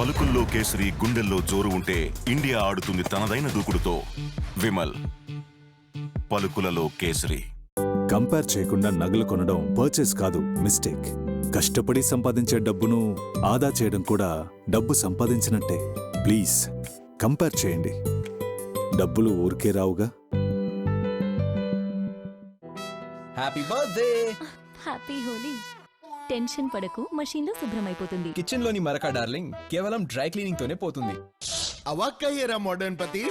పలుకుల్లో కేసరి, గుండెల్లో జోరు ఉంటే ఇండియా ఆడుతుంది తనదైన దూకుడుతో. విమల్, పలుకులలో కేసరి. కంపేర్ చేయకుండా నగలు కొనడం పర్చేస్ కాదు, మిస్టేక్. కష్టపడి సంపాదించే డబ్బును ఆదా చేయడం కూడా డబ్బు సంపాదించినట్టే. ప్లీజ్ కంపేర్ చేయండి. డబ్బులు ఊరికే రావుగా. Happy birthday. Happy Holi. Tension పడకు, మషీన్లో శుభ్రమైపోతుంది. కిచెన్ లోని మరక డార్లింగ్ కేవలం డ్రై క్లీనింగ్ తోనే పోతుంది. అవాక్కయ్యేరా మోడర్న్ పతి.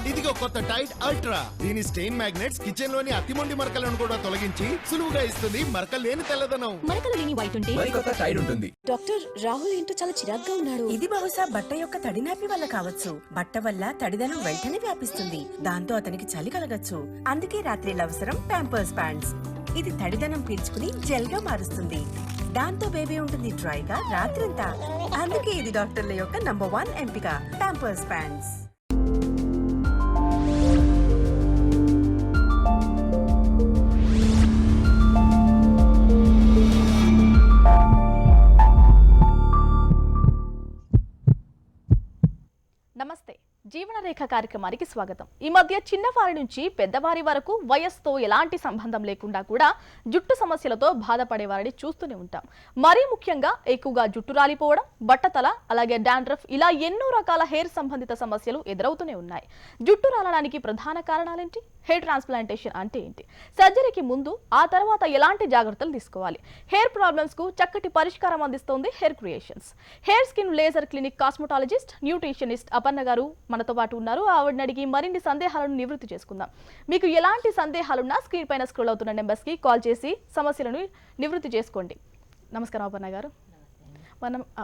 ఇదిగో కొత్త టైడ్ అల్ట్రా. దీని స్టెయిన్ మ్యాగ్నెట్స్ కిచెన్ లోని అతిమొండి మరకలను కూడా తొలగించి సులువుగా ఇస్తుంది మరకలు లేని తెల్లదనం. మరకలు లేని వైట్ ఉంటే మరి కొత్త టైడ్ ఉంటుంది. డాక్టర్, రాహుల్ ఏంటో చాలా చిరాగ్గా ఉన్నాడు. ఇది బహుశా బట్ట యొక్క తడినాపి వల్ల కావచ్చు. బట్ట వల్ల తడిదనం వెంటనే వ్యాపిస్తుంది, దాంతో అతనికి చలి కలగచ్చు. అందుకే రాత్రి అవసరం ప్యాంపర్స్ ప్యాంట్స్. ఇది తడిదనం పీల్చుకుని జెల్ గా మారుస్తుంది, దాంతో బేబీ ఉంటుంది డ్రైగా రాత్రంతా. అందుకే ఇది డాక్టర్ల యొక్క నంబర్ 1 ఎంపిక, ప్యాంపర్స్ ప్యాంట్స్. నమస్తే, జీవనరేఖ కార్యక్రమానికి స్వాగతం. ఈ మధ్య చిన్నవారి నుంచి పెద్దవారి వరకు వయస్సుతో ఎలాంటి సంబంధం లేకుండా కూడా జుట్టు సమస్యలతో బాధపడేవారిని చూస్తూనే ఉంటాం. మరీ ముఖ్యంగా ఎక్కువగా జుట్టు రాలిపోవడం, బట్టతల, అలాగే డాండ్రఫ్, ఇలా ఎన్నో రకాల హెయిర్ సంబంధిత సమస్యలు ఎదురవుతూనే ఉన్నాయి. జుట్టు రాలడానికి ప్రధాన కారణాలేంటి? హెయిర్ ట్రాన్స్ప్లాంటేషన్ అంటే ఏంటి? సర్జరీకి ముందు, ఆ తర్వాత ఎలాంటి జాగ్రత్తలు తీసుకోవాలి? హెయిర్ ప్రాబ్లమ్స్ కు చక్కటి పరిష్కారం అందిస్తోంది hair creations. Hair skin laser clinic cosmetologist, nutritionist Aparna గారు మనతో పాటు ఉన్నారు. ఆవిడని అడిగి మరిన్ని సందేహాలను నివృత్తి చేసుకుందాం. మీకు ఎలాంటి సందేహాలున్నా స్క్రీన్ పైన స్క్రోల్ అవుతున్న నెంబర్స్ కి కాల్ చేసి సమస్యలను నివృత్తి చేసుకోండి. నమస్కారం అపర్ణ గారు.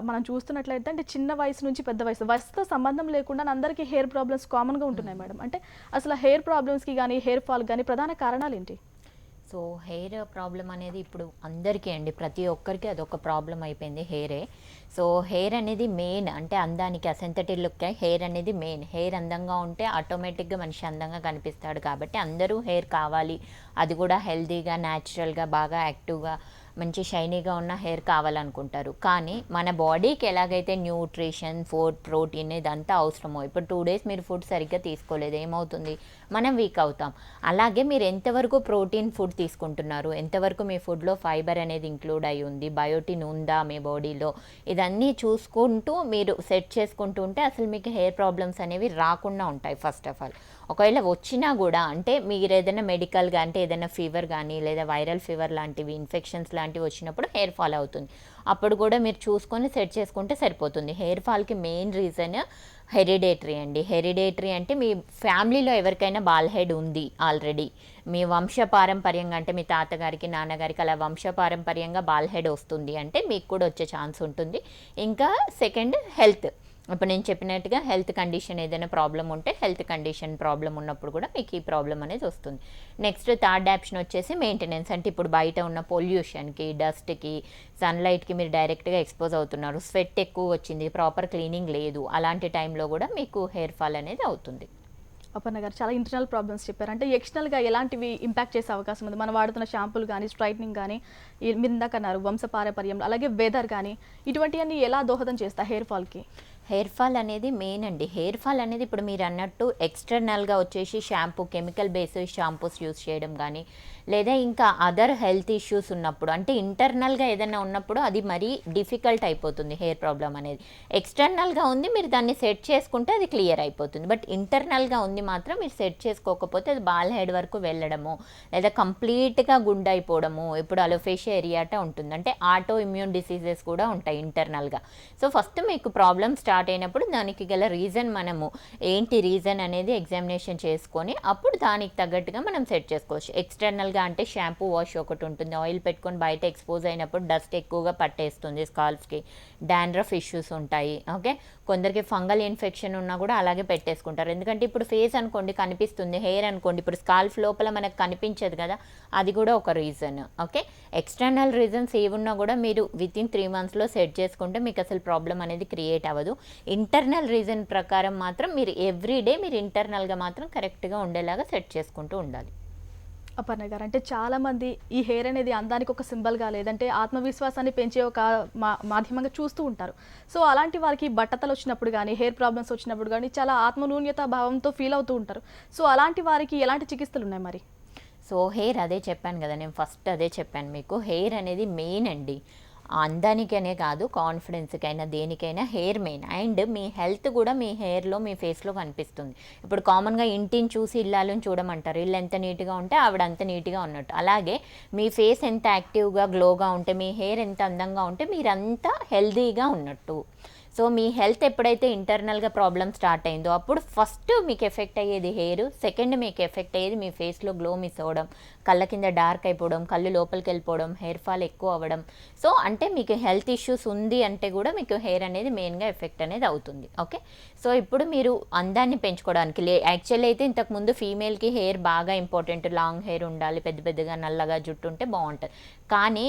మనం చూస్తున్నట్లయితే అంటే చిన్న వయసు నుంచి పెద్ద వయసుతో సంబంధం లేకుండా అందరికీ హెయిర్ ప్రాబ్లమ్స్ కామన్గా ఉంటున్నాయి మేడం. అంటే అసలు హెయిర్ ప్రాబ్లమ్స్కి కానీ హెయిర్ ఫాల్ కానీ ప్రధాన కారణాలు ఏంటి? సో హెయిర్ ప్రాబ్లం అనేది ఇప్పుడు అందరికీ అండి, ప్రతి ఒక్కరికి అదొక ప్రాబ్లం అయిపోయింది హెయిరే. సో హెయిర్ అనేది మెయిన్, అంటే అందానికి అసెంథటిక్ లుక్ హెయిర్ అనేది మెయిన్. హెయిర్ అందంగా ఉంటే ఆటోమేటిక్గా మనిషి అందంగా కనిపిస్తాడు. కాబట్టి అందరూ హెయిర్ కావాలి, అది కూడా హెల్తీగా, న్యాచురల్గా, బాగా యాక్టివ్గా, మంచి షైనీగా ఉన్న హెయిర్ కావాలనుకుంటారు. కానీ మన బాడీకి ఎలాగైతే న్యూట్రిషన్, ఫుడ్, ప్రోటీన్ ఇదంతా అవసరమో, ఇప్పుడు 2 days మీరు ఫుడ్ సరిగ్గా తీసుకోలేదు, ఏమవుతుంది? మనం వీక్ అవుతాం. అలాగే మీరు ఎంతవరకు ప్రోటీన్ ఫుడ్ తీసుకుంటున్నారు, ఎంతవరకు మీ ఫుడ్లో ఫైబర్ అనేది ఇంక్లూడ్ అయి ఉంది, బయోటిన్ ఉందా మీ బాడీలో, ఇదన్నీ చూసుకుంటూ మీరు సెట్ చేసుకుంటూ ఉంటే అసలు మీకు హెయిర్ ప్రాబ్లమ్స్ అనేవి రాకుండా ఉంటాయి. ఫస్ట్ ఆఫ్ ఆల్ ఒకవేళ వచ్చినా కూడా, అంటే మీరు ఏదైనా మెడికల్గా, అంటే ఏదైనా ఫీవర్ కానీ లేదా వైరల్ ఫీవర్ లాంటివి, ఇన్ఫెక్షన్స్ లాంటివి వచ్చినప్పుడు హెయిర్ ఫాల్ అవుతుంది. అప్పుడు కూడా మీరు చూసుకొని సెట్ చేసుకుంటే సరిపోతుంది. హెయిర్ ఫాల్కి మెయిన్ రీజన్ హెరిడేటరీ అండి. హెరిడేటరీ అంటే మీ ఫ్యామిలీలో ఎవరికైనా బాల్ హెడ్ ఉంది ఆల్రెడీ, మీ వంశపారంపర్యంగా, అంటే మీ తాతగారికి, నాన్నగారికి అలా వంశపారంపర్యంగా బాల్ హెడ్ వస్తుంది అంటే మీకు కూడా వచ్చే ఛాన్స్ ఉంటుంది. ఇంకా సెకండ్ హెల్త్, ఇప్పుడు నేను చెప్పినట్టుగా హెల్త్ కండిషన్ ఏదైనా ప్రాబ్లం ఉంటే, హెల్త్ కండిషన్ ప్రాబ్లం ఉన్నప్పుడు కూడా మీకు ఈ ప్రాబ్లం అనేది వస్తుంది. నెక్స్ట్ థర్డ్ ఆప్షన్ వచ్చేసి మెయింటెనెన్స్, అంటే ఇప్పుడు బయట ఉన్న పొల్యూషన్కి, డస్ట్కి, సన్లైట్కి మీరు డైరెక్ట్గా ఎక్స్పోజ్ అవుతున్నారు, స్వెట్ ఎక్కువ వచ్చింది, ప్రాపర్ క్లీనింగ్ లేదు, అలాంటి టైంలో కూడా మీకు హెయిర్ ఫాల్ అనేది అవుతుంది. అపర్ణ గారు చాలా ఇంటర్నల్ ప్రాబ్లమ్స్ చెప్పారు. అంటే ఎక్స్టర్నల్గా ఎలాంటివి ఇంపాక్ట్ చేసే అవకాశం ఉంది? మనం వాడుతున్న షాంపూలు కానీ, స్ట్రైట్నింగ్ కానీ, మీరు ఇందాక అన్నారు వంశపారంపర్యం, అలాగే వెదర్ కానీ, ఇటువంటివన్నీ ఎలా దోహదం చేస్తాయి హెయిర్ ఫాల్కి? హెయిర్ ఫాల్ అనేది మెయిన్ అండి. హెయిర్ ఫాల్ అనేది ఇప్పుడు మీరు అన్నట్టు ఎక్స్టర్నల్గా వచ్చేసి shampoo, chemical based shampoos use చేయడం కానీ, లేదా ఇంకా అదర్ హెల్త్ ఇష్యూస్ ఉన్నప్పుడు, అంటే ఇంటర్నల్గా ఏదైనా ఉన్నప్పుడు అది మరీ డిఫికల్ట్ అయిపోతుంది హెయిర్ ప్రాబ్లం అనేది. ఎక్స్టర్నల్గా ఉంది, మీరు దాన్ని సెట్ చేసుకుంటే అది క్లియర్ అయిపోతుంది. బట్ ఇంటర్నల్గా ఉంది మాత్రం మీరు సెట్ చేసుకోకపోతే అది బాల్ హెడ్ వరకు వెళ్ళడము, లేదా కంప్లీట్గా గుండె అయిపోవడము, ఇప్పుడు అలోఫేషియా ఏరియాటా ఉంటుంది, అంటే ఆటో ఇమ్యూన్ డిసీజెస్ కూడా ఉంటాయి ఇంటర్నల్గా. సో ఫస్ట్ మీకు ప్రాబ్లమ్ స్టార్ట్ అయినప్పుడు దానికి గల రీజన్, మనము ఏంటి రీజన్ అనేది ఎగ్జామినేషన్ చేసుకొని అప్పుడు దానికి తగ్గట్టుగా మనం సెట్ చేసుకోవచ్చు. ఎక్స్టర్నల్గా అంటే షాంపూ, వాష్ ఒకటి ఉంటుంది, ఆయిల్ పెట్టుకొని బయట ఎక్స్పోజ్ అయినప్పుడు డస్ట్ ఎక్కువగా పట్టేస్తుంది స్కాల్ఫ్కి, డాండ్రఫ్ ఇష్యూస్ ఉంటాయి. ఓకే, కొందరికి ఫంగల్ ఇన్ఫెక్షన్ ఉన్నా కూడా అలాగే పెట్టేసుకుంటారు. ఎందుకంటే ఇప్పుడు ఫేస్ అనుకోండి కనిపిస్తుంది, హెయిర్ అనుకోండి ఇప్పుడు స్కాల్ఫ్ లోపల మనకు కనిపించదు కదా, అది కూడా ఒక రీజన్. ఓకే, ఎక్స్టర్నల్ రీజన్స్ ఏమున్నా కూడా మీరు వితిన్ 3 monthsలో సెట్ చేసుకుంటే మీకు అసలు ప్రాబ్లం అనేది క్రియేట్ అవ్వదు. ఇంటర్నల్ రీజన్ ప్రకారం మాత్రం మీరు ఎవ్రీడే మీరు ఇంటర్నల్గా మాత్రం కరెక్ట్గా ఉండేలాగా సెట్ చేసుకుంటూ ఉండాలి. అపర్ణ గారు, అంటే చాలా మంది ఈ హెయిర్ అనేది అందానికి ఒక సింబల్గా లేదంటే ఆత్మవిశ్వాసాన్ని పెంచే ఒక మాధ్యమంగా చూస్తూ ఉంటారు. సో అలాంటి వారికి బట్టతలు వచ్చినప్పుడు కానీ హెయిర్ ప్రాబ్లమ్స్ వచ్చినప్పుడు కానీ చాలా ఆత్మన్యూన్యత భావంతో ఫీల్ అవుతూ ఉంటారు. సో అలాంటి వారికి ఎలాంటి చికిత్సలు ఉన్నాయి మరి? సో హెయిర్ అదే చెప్పాను కదా, నేను ఫస్ట్ అదే చెప్పాను మీకు. హెయిర్ అనేది మెయిన్ అండి, అందానికనే కాదు కాన్ఫిడెన్స్కైనా దేనికైనా hair main. And me health కూడా మీ హెయిర్లో మీ ఫేస్లో కనిపిస్తుంది. ఇప్పుడు కామన్గా ఇంటిని చూసి ఇల్లాలను చూడమంటారు, ఇల్లు ఎంత నీట్గా ఉంటే ఆవిడ అంత నీట్గా ఉన్నట్టు. అలాగే మీ ఫేస్ ఎంత యాక్టివ్గా గ్లోగా ఉంటే, మీ హెయిర్ ఎంత అందంగా ఉంటే మీరంతా హెల్తీగా ఉన్నట్టు. సో మీ హెల్త్ ఎప్పుడైతే ఇంటర్నల్గా ప్రాబ్లమ్ స్టార్ట్ అయిందో అప్పుడు ఫస్ట్ మీకు ఎఫెక్ట్ అయ్యేది హెయిర్, సెకండ్ మీకు ఎఫెక్ట్ అయ్యేది మీ ఫేస్లో గ్లో మిస్ అవ్వడం, కళ్ళ కింద డార్క్ అయిపోవడం, కళ్ళు లోపలికి వెళ్ళిపోవడం, హెయిర్ ఫాల్ ఎక్కువ అవ్వడం. సో అంటే మీకు హెల్త్ ఇష్యూస్ ఉంది అంటే కూడా మీకు హెయిర్ అనేది మెయిన్గా ఎఫెక్ట్ అనేది అవుతుంది. ఓకే, సో ఇప్పుడు మీరు అందాన్ని పెంచుకోవడానికి యాక్చువల్లీ అయితే ఇంతకుముందు ఫీమేల్కి హెయిర్ బాగా ఇంపార్టెంట్, లాంగ్ హెయిర్ ఉండాలి, పెద్ద పెద్దగా నల్లగా జుట్టు ఉంటే బాగుంటుంది. కానీ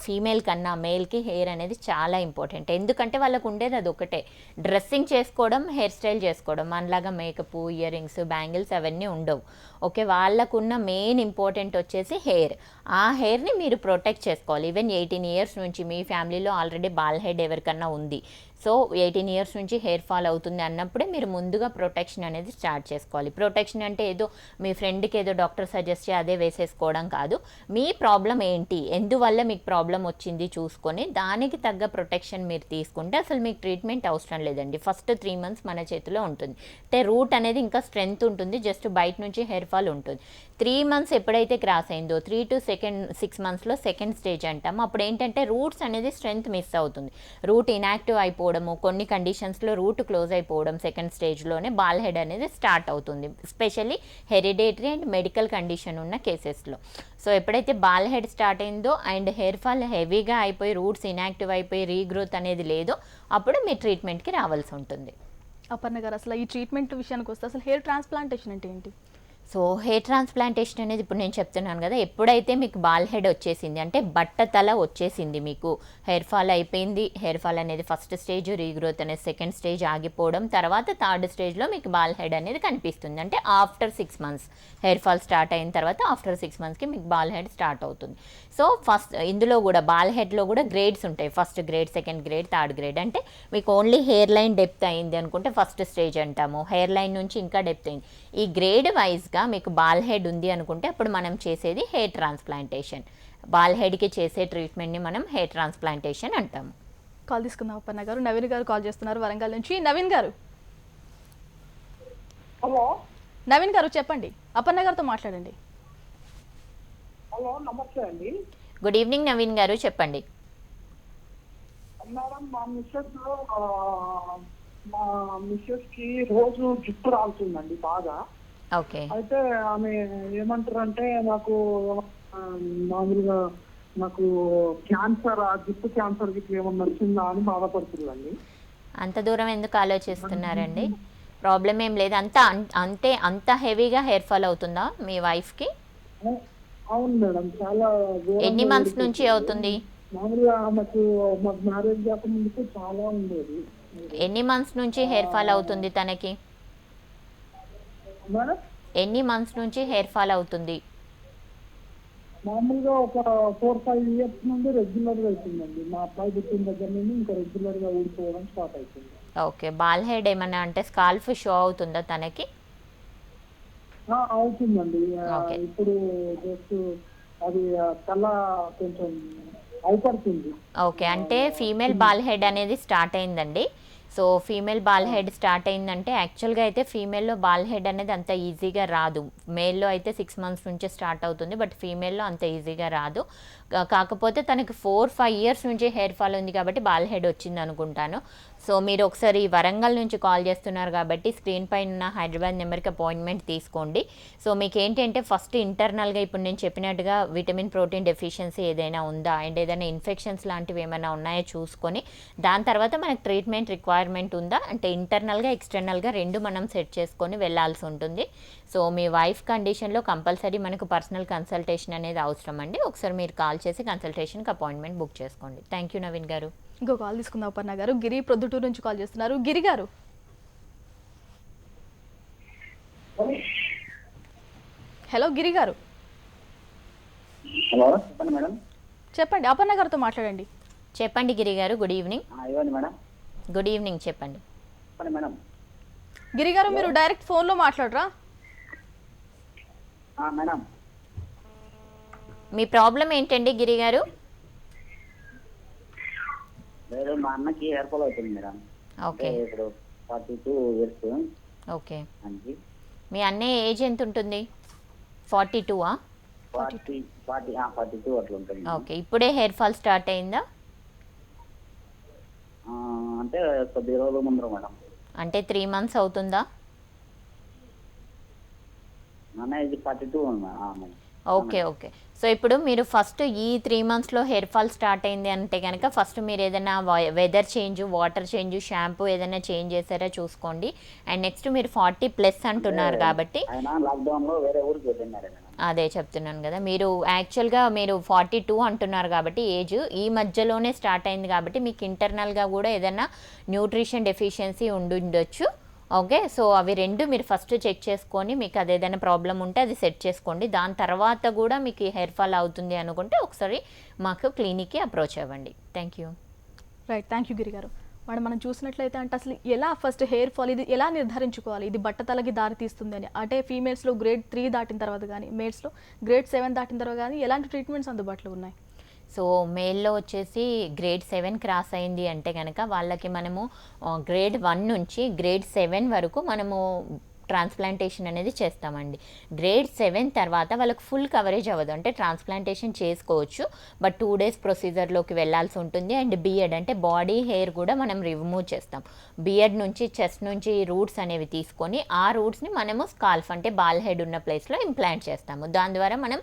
ఫీమేల్ కన్నా మేల్కి హెయిర్ అనేది చాలా ఇంపార్టెంట్. ఎందుకంటే వాళ్ళకు ఉండేది అది ఒకటే, డ్రెస్సింగ్ చేసుకోవడం, హెయిర్ స్టైల్ చేసుకోవడం. మనలాగా మేకప్, ఇయర్ రింగ్స్, బ్యాంగిల్స్ అవన్నీ ఉండవు. ఓకే, వాళ్ళకున్న మెయిన్ ఇంపార్టెంట్ వచ్చేసి హెయిర్. ఆ హెయిర్ని మీరు ప్రొటెక్ట్ చేసుకోవాలి. ఈవెన్ 18 years నుంచి మీ ఫ్యామిలీలో ఆల్రెడీ బాల్ హెడ్ ఎవరికన్నా ఉంది, సో 18 years నుంచి హెయిర్ ఫాల్ అవుతుంది అన్నప్పుడే మీరు ముందుగా ప్రొటెక్షన్ అనేది స్టార్ట్ చేసుకోవాలి. ప్రొటెక్షన్ అంటే ఏదో మీ ఫ్రెండ్కి ఏదో డాక్టర్ సజెస్ట్ చేసి అదే వేసేసుకోవడం కాదు. మీ ప్రాబ్లం ఏంటి, ఎందువల్ల మీకు ప్రాబ్లం వచ్చింది చూసుకొని దానికి తగ్గ ప్రొటెక్షన్ మీరు తీసుకుంటే అసలు మీకు ట్రీట్మెంట్ అవసరం లేదండి. ఫస్ట్ 3 months మన చేతిలో ఉంటుంది. అంటే రూట్ అనేది ఇంకా స్ట్రెంగ్త్ ఉంటుంది, జస్ట్ బయట నుంచి హెయిర్ ఫాల్ ఉంటుంది. 3 months ఎప్పుడైతే క్రాస్ అయిందో 3 to 6 monthsలో సెకండ్ స్టేజ్ అంటాం. అప్పుడు ఏంటంటే రూట్స్ అనేది స్ట్రెంగ్త్ మిస్ అవుతుంది, రూట్ ఇన్యాక్టివ్ అయిపోవడము, కొన్ని కండిషన్స్లో రూట్ క్లోజ్ అయిపోవడం, సెకండ్ స్టేజ్లోనే బాల్ హెడ్ అనేది స్టార్ట్ అవుతుంది, especially hereditary and medical condition ఉన్న కేసెస్లో. సో ఎప్పుడైతే బాల్ హెడ్ స్టార్ట్ అయిందో అండ్ హెయిర్ ఫాల్ హెవీగా అయిపోయి రూట్స్ ఇన్యాక్టివ్ అయిపోయి రీగ్రోత్ అనేది లేదో అప్పుడు మీ ట్రీట్మెంట్కి రావాల్సి ఉంటుంది. అపర్ణ గారు, అసలు ఈ ట్రీట్మెంట్ విషయానికి వస్తే అసలు హెయిర్ ట్రాన్స్ప్లాంటేషన్ అంటే ఏంటి? సో హెయిర్ ట్రాన్స్ప్లాంటేషన్ అనేది ఇప్పుడు నేను చెప్తున్నాను కదా, ఎప్పుడైతే మీకు బాల్ హెడ్ వచ్చేసింది అంటే బట్టతల వచ్చేసింది, మీకు హెయిర్ ఫాల్ అయిపోయింది, హెయిర్ ఫాల్ అనేది ఫస్ట్ స్టేజ్, రీగ్రోత్ అనేది సెకండ్ స్టేజ్ ఆగిపోవడం, తర్వాత థర్డ్ స్టేజ్లో మీకు బాల్ హెడ్ అనేది కనిపిస్తుంది. అంటే after 6 months hair fall start అయిన తర్వాత ఆఫ్టర్ 6 monthsకి మీకు బాల్ హెడ్ స్టార్ట్ అవుతుంది. సో ఫస్ట్ ఇందులో కూడా బాల్ హెడ్లో కూడా గ్రేడ్స్ ఉంటాయి, first grade, second grade, third grade. అంటే మీకు ఓన్లీ హెయిర్ లైన్ డెప్త్ అయింది అనుకుంటే ఫస్ట్ స్టేజ్ అంటాము, హెయిర్ లైన్ నుంచి ఇంకా డెప్త్ అయింది. ఈ గ్రేడ్ వైజ్గా మీకు బాల్ హెడ్ ఉంది అనుకుంటే అప్పుడు మనం చేసేది హెయిర్ ట్రాన్స్ప్లాంటేషన్. బాల్ హెడ్కి చేసే ట్రీట్మెంట్ని మనం హెయిర్ ట్రాన్స్ప్లాంటేషన్ అంటాము. కాల్ తీసుకుందాం అపర్ణ గారు. నవీన్ గారు కాల్ చేస్తున్నారు వరంగల్ నుంచి. నవీన్ గారు. హలో నవీన్ గారు చెప్పండి, అపర్ణ గారితో మాట్లాడండి. హలో నమస్తే అండి. గుడ్ ఈవినింగ్ నవీన్ గారు, చెప్పండి. మేడం మా మిస్సెస్ కి రోజు జుట్టు రాలుతుందండి బాగా. ఓకే, అయితే ఆమె ఏమంటారంటే నాకు మామూలుగా నాకు క్యాన్సర్, ఆ జుట్టు క్యాన్సర్ గిట్ల ఏమన్నా వచ్చిందా అని బాధపడుతుందండి. అంత దూరం ఎందుకు ఆలోచిస్తున్నారండి? ప్రాబ్లం ఏం లేదు, అంత హెవీగా హెయిర్ ఫాల్ అవుతుందా మీ వైఫ్కి? అవును మేడం, చాలా ఎన్ని మంత్స్ నుంచి అవుతుంది? మామూలుగా మాకు మ్యారేజ్ కాక ముందుకు చాలా ఉండేది. ఎన్ని మంత్స్ నుంచి హెయిర్ ఫాల్ అవుతుంది తనకి? మేడం ఎన్ని మంత్స్ నుంచి హెయిర్ ఫాల్ అవుతుంది? మామూలుగా ఒక 4-5 years నుండి రెగ్యులర్గా అవుతుందండి. మా అబ్బాయి పుట్టిన దగ్గర నుండి ఇంకా రెగ్యులర్గా ఊడిపోవడం స్టార్ట్ అవుతుంది. ఓకే, బాల్ హెడ్ ఏమన్నా అంటే స్కాల్ఫ్ షో అవుతుందా తనకి? అవుతుందండి. Okay. ఇప్పుడు జస్ట్ అది తల కొంచెం అవుపడుతుంది. ఓకే, అంటే ఫీమేల్ బాల్ హెడ్ అనేది స్టార్ట్ అయిందండి. So female ball head start అయిందంటే యాక్చువల్గా అయితే ఫీమేల్లో బాల్ హెడ్ అనేది అంత ఈజీగా రాదు. మేల్లో అయితే 6 months నుంచే స్టార్ట్ అవుతుంది, బట్ ఫీమేల్లో అంత ఈజీగా రాదు. కాకపోతే తనకి 4-5 years నుంచి హెయిర్ ఫాల్ ఉంది కాబట్టి బాల్ హెడ్ వచ్చింది అనుకుంటాను. సో మీరు ఒకసారి వరంగల్ నుంచి కాల్ చేస్తున్నారు కాబట్టి స్క్రీన్ పైన ఉన్న హైదరాబాద్ నెంబర్కి అపాయింట్మెంట్ తీసుకోండి. సో మీకు ఏంటంటే ఫస్ట్ ఇంటర్నల్గా ఇప్పుడు నేను చెప్పినట్టుగా విటమిన్ ప్రోటీన్ డెఫిషియన్సీ ఏదైనా ఉందా అండ్ ఏదైనా ఇన్ఫెక్షన్స్ లాంటివి ఏమైనా ఉన్నాయో చూసుకొని దాని తర్వాత మనకు ట్రీట్మెంట్ రిక్వైర్మెంట్ ఉందా అంటే ఇంటర్నల్గా ఎక్స్టర్నల్గా రెండు మనం సెట్ చేసుకొని వెళ్ళాల్సి ఉంటుంది. సో మీ వైఫ్ కండిషన్లో కంపల్సరీ మనకు పర్సనల్ కన్సల్టేషన్ అనేది అవసరం అండి. ఒకసారి మీరు కాల్ చేసి కన్సల్టేషన్కి అపాయింట్మెంట్ బుక్ చేసుకోండి. థ్యాంక్ యూ నవీన్ గారు. ఇంకో కాల్ తీసుకుందాం అపర్ణ గారు. గిరి ప్రొద్దుటూరు నుంచి కాల్ చేస్తున్నారు. గిరి గారు. హలో గిరి గారు. హలో చెప్పండి మేడం. చెప్పండి, అపర్ణ గారితో మాట్లాడండి. చెప్పండి గిరి గారు, గుడ్ ఈవినింగ్. ఇవ్వండి మేడం. గుడ్ ఈవినింగ్, చెప్పండి. చెప్పండి మేడం. గిరి గారు, మీరు డైరెక్ట్ ఫోన్లో మాట్లాడరా? మేడం మీ ప్రాబ్లం ఏంటండి గిరి గారు? లేదు, మా అన్నకి హెయిర్ ఫాల్ అవుతుంది మేడం. ఓకే ఇప్పుడు 42 ఇయర్స్. ఓకే. అండి. మీ అన్నయ్య ఏజ్ ఎంత ఉంటుంది? 42ఆ? 42 అట్లా ఉంటుంది. ఓకే. ఇప్పుడే హెయిర్ ఫాల్ స్టార్ట్ అయిందా? అంటే కొద్ది రోజుల ముందర మేడం. అంటే 3 months అవుతుందా? అన్న ఇది 42 మేడం. Okay okay. సో ఇప్పుడు మీరు ఫస్ట్ ఈ 3 monthsలో హెయిర్ ఫాల్ స్టార్ట్ అయింది అంటే కనుక ఫస్ట్ మీరు ఏదైనా weather change, water change, shampoo ఏదైనా చేంజ్ చేశారా చూసుకోండి. అండ్ నెక్స్ట్ మీరు 40+ అంటున్నారు కాబట్టి ఆయన లాక్డౌన్ లో వేరే ఊరికి వెళ్ళినారు మేడం. అదే చెప్తున్నాను కదా, మీరు యాక్చువల్గా మీరు 42 అంటున్నారు కాబట్టి ఏజ్ ఈ మధ్యలోనే స్టార్ట్ అయింది కాబట్టి మీకు ఇంటర్నల్గా కూడా ఏదైనా న్యూట్రిషన్ డెఫిషియన్సీ ఉండొచ్చు. ఓకే. సో అవి రెండు మీరు ఫస్ట్ చెక్ చేసుకొని మీకు అది ఏదైనా ప్రాబ్లం ఉంటే అది సెట్ చేసుకోండి. దాని తర్వాత కూడా మీకు హెయిర్ ఫాల్ అవుతుంది అనుకుంటే ఒకసారి మాకు క్లినిక్కి అప్రోచ్ అవ్వండి. Thank you. Right, thank you Giri గారు. మేడం, మనం చూసినట్లయితే అంటే అసలు ఎలా ఫస్ట్ హెయిర్ ఫాల్ ఇది ఎలా నిర్ధారించుకోవాలి, ఇది బట్టతలకి దారి తీస్తుంది అని? అంటే ఫీమేల్స్లో గ్రేడ్ 3 దాటిన తర్వాత కానీ, మేల్స్లో గ్రేడ్ 7 దాటిన తర్వాత కానీ ఎలాంటి ట్రీట్మెంట్స్ అందుబాటులో ఉన్నాయి? సో మేల్లో వచ్చేసి గ్రేడ్ 7 క్రాస్ అయింది అంటే కనుక వాళ్ళకి మనము గ్రేడ్ 1 నుంచి గ్రేడ్ 7 వరకు మనము ట్రాన్స్ప్లాంటేషన్ అనేది చేస్తామండి. గ్రేడ్ 7 తర్వాత వాళ్ళకి ఫుల్ కవరేజ్ అవ్వదు, అంటే ట్రాన్స్ప్లాంటేషన్ చేసుకోవచ్చు బట్ 2 days ప్రొసీజర్లోకి వెళ్ళాల్సి ఉంటుంది. అండ్ బియర్డ్ అంటే బాడీ హెయిర్ కూడా మనం రిమూవ్ చేస్తాం. బియర్డ్ నుంచి చెస్ట్ నుంచి రూట్స్ అనేవి తీసుకొని ఆ రూట్స్ని మనము స్కాల్ఫ్ అంటే బాల్ హెడ్ ఉన్న ప్లేస్లో ఇంప్లాంట్ చేస్తాము. దాని ద్వారా మనం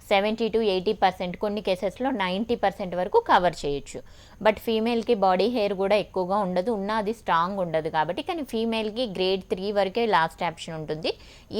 70 to 80%, కొన్ని కేసెస్లో 90% వరకు కవర్ చేయొచ్చు. బట్ ఫీమేల్కి బాడీ హెయిర్ కూడా ఎక్కువగా ఉండదు, అది స్ట్రాంగ్ ఉండదు కాబట్టి. కానీ ఫీమేల్కి గ్రేడ్ 3 వరకే లాస్ట్ ఆప్షన్ ఉంటుంది.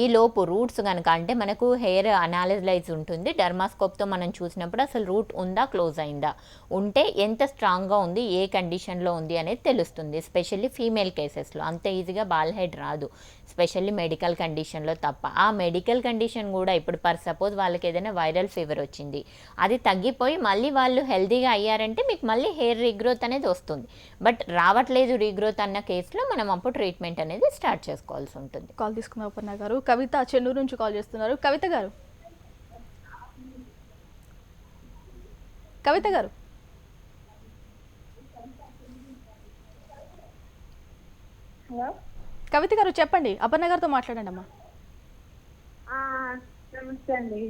ఈ లోపు రూట్స్ కనుక అంటే మనకు హెయిర్ అనాలిజైజ్ ఉంటుంది, డర్మాస్కోప్తో మనం చూసినప్పుడు అసలు రూట్ ఉందా, క్లోజ్ అయిందా, ఉంటే ఎంత స్ట్రాంగ్గా ఉంది, ఏ కండిషన్లో ఉంది అనేది తెలుస్తుంది. ఎస్పెషల్లీ ఫీమేల్ కేసెస్లో అంత ఈజీగా బాల్ హెడ్ రాదు, స్పెషల్లీ మెడికల్ కండిషన్లో తప్ప. ఆ మెడికల్ కండిషన్ కూడా ఇప్పుడు సపోజ్ వాళ్ళకి ఏదైనా వైరల్ ఫీవర్ వచ్చింది, అది తగ్గిపోయి మళ్ళీ వాళ్ళు హెల్తీగా అయ్యారంటే మీకు మళ్ళీ హెయిర్ రీగ్రోత్ అనేది వస్తుంది. బట్ రావట్లేదు రీగ్రోత్ అన్న కేసులో మనం అప్పుడు ట్రీట్మెంట్ అనేది స్టార్ట్ చేసుకోవాల్సి ఉంటుంది. కాల్ తీసుకుందాం అపర్ణ గారు. కవిత చెన్నూరు నుంచి కాల్ చేస్తున్నారు. కవిత గారు, కవిత గారు హలో కవిత గారు చెప్పండి, అపర్ణ గారితో మాట్లాడండి అమ్మా. నమస్తే అండి.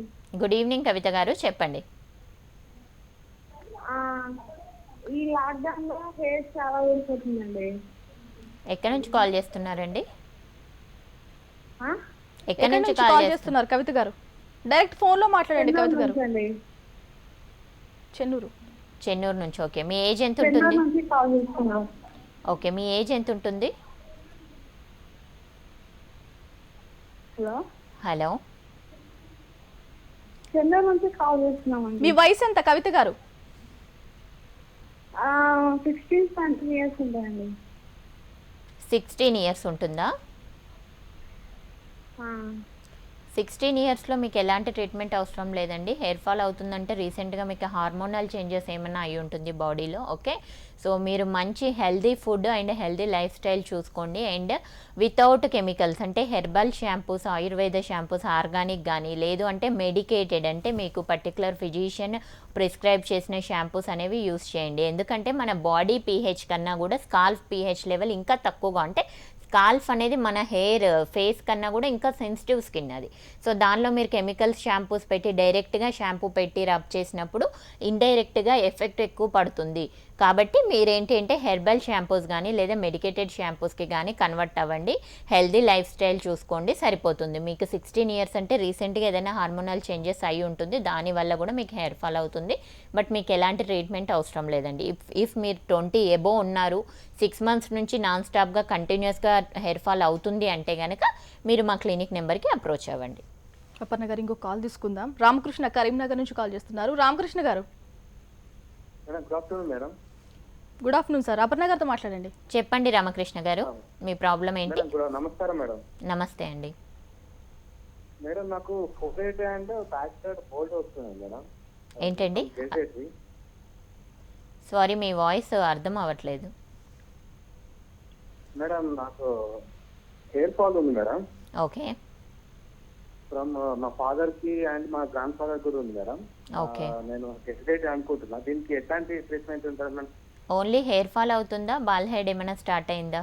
గుడ్ ఈవినింగ్ కవిత గారు, చెప్పండి. ఈ లాక్డౌన్ లో హెయిర్ చాలా ఊరిపోతుందండి. ఎక్కడి నుంచి కాల్ చేస్తున్నారండి? ఎక్కడి ఎక్కడి నుంచి నుంచి కాల్ కాల్ చేస్తున్నారు? చేస్తున్నారు కవిత గారు? డైరెక్ట్ ఫోన్లో మాట్లాడండి కవిత గారు. చెన్నూరు. చెన్నూరు నుంచి. ఓకే. మీ ఏజ్ ఎంత ఉంటుంది? కాల్ చేస్తున్నాం. ఓకే, మీ ఏజ్ ఎంత ఉంటుంది? హలో హలో, చెన్నూరు నుంచి కాల్ చేస్తున్నామండి. మీ వయసు ఎంత కవిత గారు? 16 years ఉంటాయండి. 16 years ఉంటుందా? 16 yearsలో మీకు ఎలాంటి ట్రీట్మెంట్ అవసరం లేదండి. హెయిర్ ఫాల్ అవుతుందంటే రీసెంట్గా మీకు హార్మోనల్ చేంజెస్ ఏమైనా అయి ఉంటుంది బాడీలో. ఓకే. సో మీరు మంచి healthy food and healthy life style చూసుకోండి. అండ్ వితౌట్ కెమికల్స్ అంటే herbal shampoos, Ayurveda shampoos, organic కానీ లేదు అంటే మెడికేటెడ్ అంటే మీకు పర్టికులర్ ఫిజిషియన్ ప్రిస్క్రైబ్ చేసిన షాంపూస్ అనేవి యూస్ చేయండి. ఎందుకంటే మన బాడీ పీహెచ్ కన్నా కూడా స్కాల్ఫ్ పీహెచ్ లెవెల్ ఇంకా తక్కువగా, అంటే స్కాల్ఫ్ అనేది మన హెయిర్ ఫేస్ కన్నా కూడా ఇంకా సెన్సిటివ్ స్కిన్ అది. సో దానిలో మీరు కెమికల్స్ షాంపూస్ పెట్టి డైరెక్ట్గా షాంపూ పెట్టి రబ్ చేసినప్పుడు ఇండైరెక్ట్గా ఎఫెక్ట్ ఎక్కువ పడుతుంది. కాబట్టి మీరేంటి అంటే హెర్బల్ షాంపూస్ కానీ లేదా మెడికేటెడ్ షాంపూస్కి కానీ కన్వర్ట్ అవ్వండి. హెల్దీ లైఫ్ స్టైల్ చూసుకోండి, సరిపోతుంది. మీకు 16 years అంటే రీసెంట్గా ఏదైనా హార్మోనల్ చేంజెస్ అయి ఉంటుంది, దానివల్ల కూడా మీకు హెయిర్ ఫాల్ అవుతుంది. బట్ మీకు ఎలాంటి ట్రీట్మెంట్ అవసరం లేదండి. ఇఫ్ మీరు 20 above ఉన్నారు, 6 months నుంచి నాన్ స్టాప్గా కంటిన్యూస్గా హెయిర్ ఫాల్ అవుతుంది అంటే కనుక మీరు మా క్లినిక్ నెంబర్కి అప్రోచ్ అవ్వండి. అపర్ణ గారు, ఇంకో కాల్ తీసుకుందాం. రామకృష్ణ కరీంనగర్ నుంచి కాల్ చేస్తున్నారు. రామకృష్ణ గారు. Good afternoon madam. Good afternoon sir. Aparna గారితో మాట్లాడండి. చెప్పండి రామకృష్ణ గారు, మీ ప్రాబ్లం ఏంటి? నమస్కారం మేడం. నమస్తే అండి. మేడం నాకు ఫోర్ అండ్ బ్యాక్ సైడ్ బోల్డ్ వస్తుంది మేడం. ఏంటండి? చేసేసి సారీ, మీ వాయిస్ అర్థం అవ్వట్లేదు. మేడం నాకు హెయిర్ ఫాల్ ఉంది మేడం. ఓకే. ఫ్రమ్ మా ఫాదర్ కి అండ్ మా గ్రాండ్ ఫాదర్ కూడా ఉంది మేడం. ఓకే. నేను హెసిడేట్ అనుకుంటున్నా. దీనికి ఎట్లాంటి ట్రీట్మెంట్ ఉంటుంది మేడం? ఓన్లీ హెయిర్ ఫాల్ అవుతుందా? బాల్ హెడ్ ఏమైనా స్టార్ట్ అయిందా?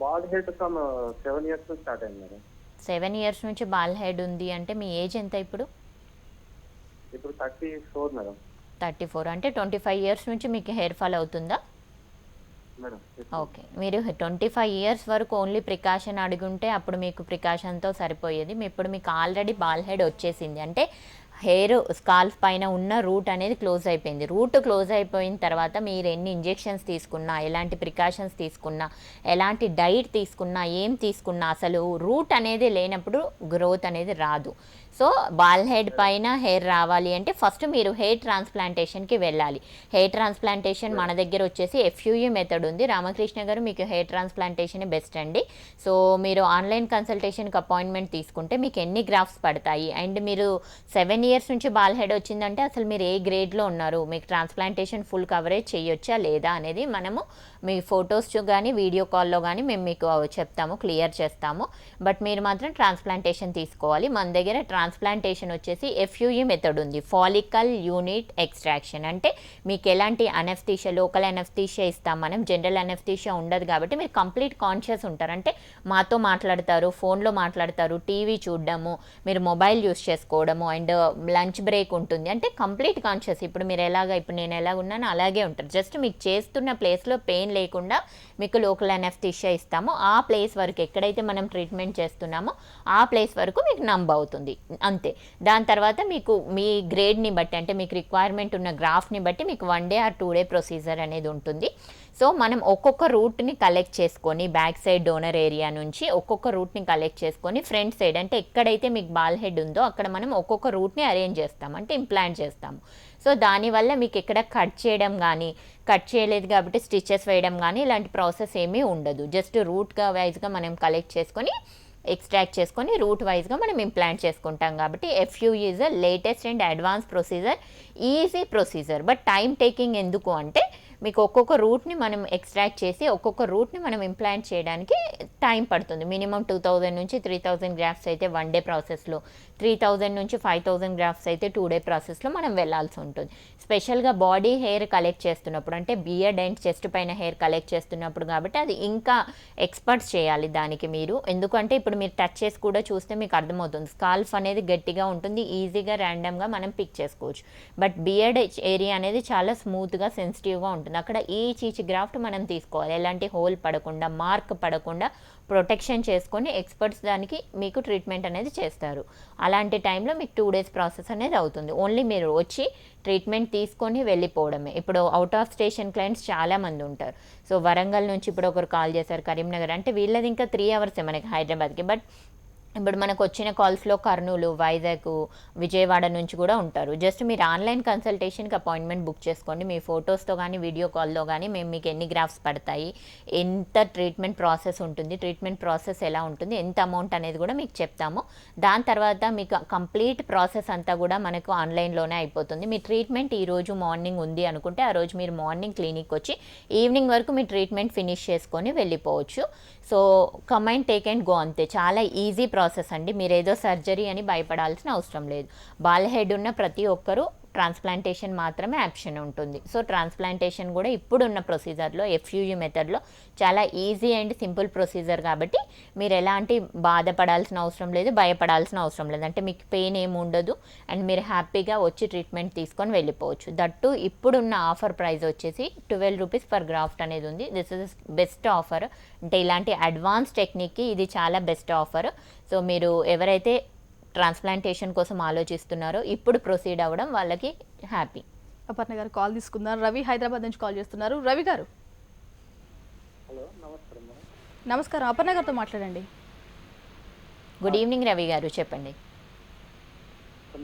బాల్ హెడ్ ఫ్రమ్ 7 years నుంచి స్టార్ట్ అయింది మేడం. 7 years నుంచి బాల్ హెడ్ ఉంది అంటే మీ ఏజ్ ఎంత ఇప్పుడు? ఇప్పుడు 34 మేడం. 34 అంటే 25 years నుంచి మీకు హెయిర్ ఫాల్ అవుతుందా? Madam okay. మీరు 25 years వరకు ఓన్లీ ప్రికాషన్ అడుగుంటే అప్పుడు మీకు ప్రికాషన్తో సరిపోయేది. ఇప్పుడు మీకు ఆల్రెడీ బాల్ హెడ్ వచ్చేసింది అంటే హెయిర్ స్కాల్ఫ్ పైన ఉన్న రూట్ అనేది క్లోజ్ అయిపోయింది. రూట్ క్లోజ్ అయిపోయిన తర్వాత మీరు ఎన్ని ఇంజెక్షన్స్ తీసుకున్నా, ఎలాంటి ప్రికాషన్స్ తీసుకున్నా, ఎలాంటి డైట్ తీసుకున్నా, ఏం తీసుకున్నా అసలు రూట్ అనేది లేనప్పుడు గ్రోత్ అనేది రాదు. సో బాల్ హెడ్ పైన హెయిర్ రావాలి అంటే ఫస్ట్ మీరు హెయిర్ ట్రాన్స్ప్లాంటేషన్కి వెళ్ళాలి. హెయిర్ ట్రాన్స్ప్లాంటేషన్ మన దగ్గర వచ్చేసి FUE మెథడ్ ఉంది. రామకృష్ణ గారు మీకు హెయిర్ ట్రాన్స్ప్లాంటేషన్ బెస్ట్ అండి. సో మీరు ఆన్లైన్ కన్సల్టేషన్కి అపాయింట్మెంట్ తీసుకుంటే మీకు ఎన్ని గ్రాఫ్స్ పడతాయి అండ్ మీరు 7 years నుంచి బాల్ హెడ్ వచ్చిందంటే అసలు మీరు ఏ గ్రేడ్లో ఉన్నారు, మీకు ట్రాన్స్ప్లాంటేషన్ ఫుల్ కవరేజ్ చేయొచ్చా లేదా అనేది మనము మీ ఫొటోస్ కానీ వీడియో కాల్లో కానీ మేము మీకు చెప్తాము, క్లియర్ చేస్తాము. బట్ మీరు మాత్రం ట్రాన్స్ప్లాంటేషన్ తీసుకోవాలి. మన దగ్గర ట్రాన్స్ప్లాంటేషన్ వచ్చేసి FUE మెథడ్ ఉంది, ఫాలికల్ యూనిట్ ఎక్స్ట్రాక్షన్. అంటే మీకు ఎలాంటి అనెస్థీషియా, లోకల్ అనెస్థీషియా ఇస్తాం మనం, జనరల్ అనెస్థీషియా ఉండదు కాబట్టి మీరు కంప్లీట్ కాన్షియస్ ఉంటారు. అంటే మాతో మాట్లాడతారు, ఫోన్లో మాట్లాడతారు, టీవీ చూడడము, మీరు మొబైల్ యూస్ చేసుకోవడము అండ్ లంచ్ బ్రేక్ ఉంటుంది. అంటే కంప్లీట్ కాన్షియస్. ఇప్పుడు మీరు ఇప్పుడు నేను ఎలాగ ఉన్నానో అలాగే ఉంటారు. జస్ట్ మీకు చేస్తున్న ప్లేస్లో పెయిన్ లేకుండా మీకు లోకల్ అనెస్థీషియా ఇస్తాము. ఆ ప్లేస్ వరకు ఎక్కడైతే మనం ట్రీట్మెంట్ చేస్తున్నామో ఆ ప్లేస్ వరకు మీకు నంబ్ అవుతుంది అంతే. దాని తర్వాత మీకు మీ గ్రేడ్ని బట్టి అంటే మీకు రిక్వైర్మెంట్ ఉన్న గ్రాఫ్ని బట్టి మీకు 1 day or 2 day ప్రొసీజర్ అనేది ఉంటుంది. సో మనం ఒక్కొక్క రూట్ని కలెక్ట్ చేసుకొని బ్యాక్ సైడ్ డోనర్ ఏరియా నుంచి ఒక్కొక్క రూట్ని కలెక్ట్ చేసుకొని ఫ్రంట్ సైడ్ అంటే ఎక్కడైతే మీకు బాల్ హెడ్ ఉందో అక్కడ మనం ఒక్కొక్క రూట్ని అరేంజ్ చేస్తాం అంటే ఇంప్లాంట్ చేస్తాము. సో దానివల్ల మీకు ఎక్కడ కట్ చేయడం కానీ, కట్ చేయలేదు కాబట్టి స్టిచెస్ వేయడం కానీ ఇలాంటి ప్రాసెస్ ఏమీ ఉండదు. జస్ట్ రూట్గా వైజ్గా మనం కలెక్ట్ చేసుకొని ఎక్స్ట్రాక్ట్ చేసుకొని రూట్ వైజ్గా మనం ఇంప్లాంట్ చేసుకుంటాం కాబట్టి FUE is a latest and advance procedure, easy procedure. But time taking ఎందుకు అంటే మీకు ఒక్కొక్క రూట్ని మనం ఎక్స్ట్రాక్ట్ చేసి ఒక్కొక్క రూట్ని మనం ఇంప్లాంట్ చేయడానికి టైం పడుతుంది. మినిమం 2000 నుంచి 3000 గ్రాఫ్స్ అయితే 1 day ప్రాసెస్లో, 3000 నుంచి 5000 గ్రాఫ్స్ అయితే 2 day ప్రాసెస్లో మనం వెళ్ళాల్సి ఉంటుంది. స్పెషల్గా బాడీ హెయిర్ కలెక్ట్ చేస్తున్నప్పుడు అంటే బియర్డ్ అండ్ చెస్ట్ పైన హెయిర్ కలెక్ట్ చేస్తున్నప్పుడు కాబట్టి అది ఇంకా ఎక్స్పర్ట్స్ చేయాలి దానికి మీరు. ఎందుకంటే ఇప్పుడు మీరు టచ్ చేసి కూడా చూస్తే మీకు అర్థమవుతుంది స్కాల్ఫ్ అనేది గట్టిగా ఉంటుంది, ఈజీగా ర్యాండమ్గా మనం పిక్ చేసుకోవచ్చు. బట్ బియర్డ్ ఏరియా అనేది చాలా స్మూత్గా సెన్సిటివ్గా ఉంటుంది. అక్కడ ఈచ్ గ్రాఫ్ట్ మనం తీసుకోవాలి, ఎలాంటి హోల్ పడకుండా, మార్క్ పడకుండా ప్రొటెక్షన్ చేసుకొని ఎక్స్పర్ట్స్ దానికి మీకు ట్రీట్మెంట్ అనేది చేస్తారు. అలాంటి టైంలో మీకు 2 days ప్రాసెస్ అనేది అవుతుంది. ఓన్లీ మీరు వచ్చి ట్రీట్మెంట్ తీసుకొని వెళ్ళిపోవడమే. ఇప్పుడు అవుట్ ఆఫ్ స్టేషన్ క్లయింట్స్ చాలామంది ఉంటారు. సో వరంగల్ నుంచి ఇప్పుడు ఒకరు కాల్ చేశారు, కరీంనగర్ అంటే వీళ్ళది ఇంకా 3 hours మనకి హైదరాబాద్కి. బట్ ఇప్పుడు మనకు వచ్చిన కాల్స్లో కర్నూలు, వైజాగ్, విజయవాడ నుంచి కూడా ఉంటారు. జస్ట్ మీరు ఆన్లైన్ కన్సల్టేషన్కి అపాయింట్మెంట్ బుక్ చేసుకోండి. మీ ఫొటోస్తో కానీ వీడియో కాల్లో కానీ మేము మీకు ఎన్ని గ్రాఫ్స్ పడతాయి, ఎంత ట్రీట్మెంట్ ప్రాసెస్ ఉంటుంది, ట్రీట్మెంట్ ప్రాసెస్ ఎలా ఉంటుంది, ఎంత అమౌంట్ అనేది కూడా మీకు చెప్తాము. దాని తర్వాత మీకు కంప్లీట్ ప్రాసెస్ అంతా కూడా మనకు ఆన్లైన్లోనే అయిపోతుంది. మీ ట్రీట్మెంట్ ఈరోజు మార్నింగ్ ఉంది అనుకుంటే ఆ రోజు మీరు మార్నింగ్ క్లినిక్ వచ్చి ఈవినింగ్ వరకు మీ ట్రీట్మెంట్ ఫినిష్ చేసుకొని వెళ్ళిపోవచ్చు. So come and take and go అంతే. చాలా ఈజీ ప్రాసెస్ అండి. మీరు ఏదో సర్జరీ అని భయపడాల్సిన అవసరం లేదు. బాల్ హెడ్ ఉన్న ప్రతి ఒక్కరూ ట్రాన్స్ప్లాంటేషన్ మాత్రమే ఆప్షన్ ఉంటుంది. సో ట్రాన్స్ప్లాంటేషన్ కూడా ఇప్పుడున్న ప్రొసీజర్లో FUE మెథడ్లో చాలా ఈజీ అండ్ సింపుల్ ప్రొసీజర్ కాబట్టి మీరు ఎలాంటి బాధపడాల్సిన అవసరం లేదు, భయపడాల్సిన అవసరం లేదు. అంటే మీకు పెయిన్ ఏమి ఉండదు అండ్ మీరు హ్యాపీగా వచ్చి ట్రీట్మెంట్ తీసుకొని వెళ్ళిపోవచ్చు. దట్టు ఇప్పుడున్న ఆఫర్ ప్రైస్ వచ్చేసి 12 rupees per graft అనేది ఉంది. This is best offer. అంటే ఇలాంటి అడ్వాన్స్ టెక్నిక్కి ఇది చాలా బెస్ట్ ఆఫర్. సో మీరు ఎవరైతే ట్రాన్స్ప్లాంటేషన్ కోసం ఆలోచిస్తున్నారో ఇప్పుడు ప్రొసీడ్ అవ్వడం వాళ్ళకి హ్యాపీ. అపర్ణ గారు కాల్ తీసుకున్నారు. రవి హైదరాబాద్ నుంచి కాల్ చేస్తున్నారు. రవి గారు హలో, నమస్కారం మేడం. నమస్కారం, అపర్ణ గారితో మాట్లాడండి. గుడ్ ఈవినింగ్ రవి గారు, చెప్పండి.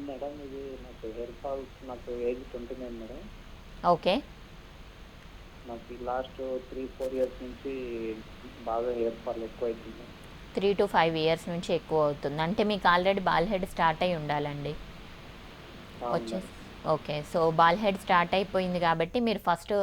మేడం ఇది నాకు హెయిర్ ఫాల్, నాకు ఏజ్ 29 మేడం. ఓకే. నాకు లాస్ట్ 3-4 years నుంచి బాగా హెయిర్ ఫాల్ ఎక్కువ అవుతుంది. 3 to 5 years నుంచి ఎక్కువ అవుతుంది అంటే మీకు ఆల్రెడీ బాల్ హెడ్ స్టార్ట్ అయి ఉండాలండి. వచ్చేసి okay. So bald head start అయిపోయింది కాబట్టి మీరు ఫస్ట్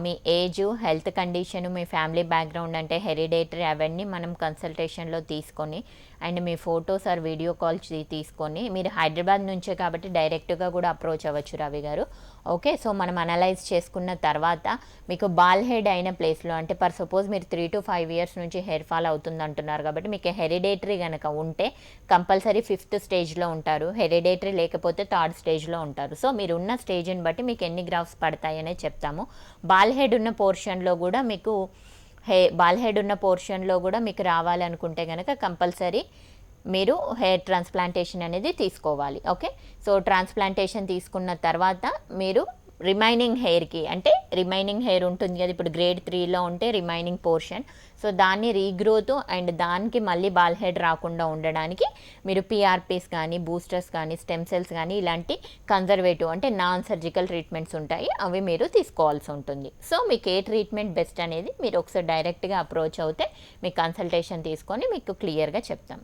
మీ ఏజ్, హెల్త్ కండిషన్, మీ ఫ్యామిలీ బ్యాక్గ్రౌండ్ అంటే హెరిడేటరీ అవన్నీ మనం కన్సల్టేషన్లో తీసుకొని అండ్ మీ ఫొటోస్ ఆర్ వీడియో కాల్ తీసుకొని మీరు హైదరాబాద్ నుంచే కాబట్టి డైరెక్ట్గా కూడా అప్రోచ్ అవ్వచ్చు రవి గారు. ఓకే. సో మనం అనలైజ్ చేసుకున్న తర్వాత మీకు బాల్ హెడ్ అయిన ప్లేస్లో అంటే ఫర్ సపోజ్ మీరు 3 to 5 years నుంచి హెయిర్ ఫాల్ అవుతుంది అంటున్నారు కాబట్టి మీకు హెరిడేటరీ కనుక ఉంటే కంపల్సరీ 5th స్టేజ్లో ఉంటారు, హెరిడేటరీ లేకపోతే 3rd స్టేజ్లో ఉంటారు. సో మీరు ఉన్న స్టేజ్ని బట్టి మీకు ఎన్ని గ్రాఫ్స్ పడతాయనే చెప్తాము. బాల్ హెడ్ ఉన్న పోర్షన్లో కూడా మీకు బాల్ హెడ్ ఉన్న పోర్షన్లో కూడా మీకు రావాలనుకుంటే కనుక కంపల్సరీ మీరు హెయిర్ ట్రాన్స్ప్లాంటేషన్ అనేది తీసుకోవాలి. ఓకే. సో ట్రాన్స్ప్లాంటేషన్ తీసుకున్న తర్వాత మీరు రిమైనింగ్ హెయిర్కి అంటే రిమైనింగ్ హెయిర్ ఉంటుంది కదా ఇప్పుడు గ్రేడ్ 3లో ఉంటే రిమైనింగ్ పోర్షన్, సో దాన్ని రీగ్రోత్ అండ్ దానికి మళ్ళీ బాల్ హెడ్ రాకుండా ఉండడానికి మీరు పిఆర్పీస్ కానీ బూస్టర్స్ కానీ స్టెమ్ సెల్స్ కానీ ఇలాంటి కన్జర్వేటివ్ అంటే నాన్ సర్జికల్ ట్రీట్మెంట్స్ ఉంటాయి, అవి మీరు తీసుకోవాల్సి ఉంటుంది. సో మీకు ఏ ట్రీట్మెంట్ బెస్ట్ అనేది మీరు ఒకసారి డైరెక్ట్గా అప్రోచ్ అవుతే మీకు కన్సల్టేషన్ తీసుకొని మీకు క్లియర్గా చెప్తాం.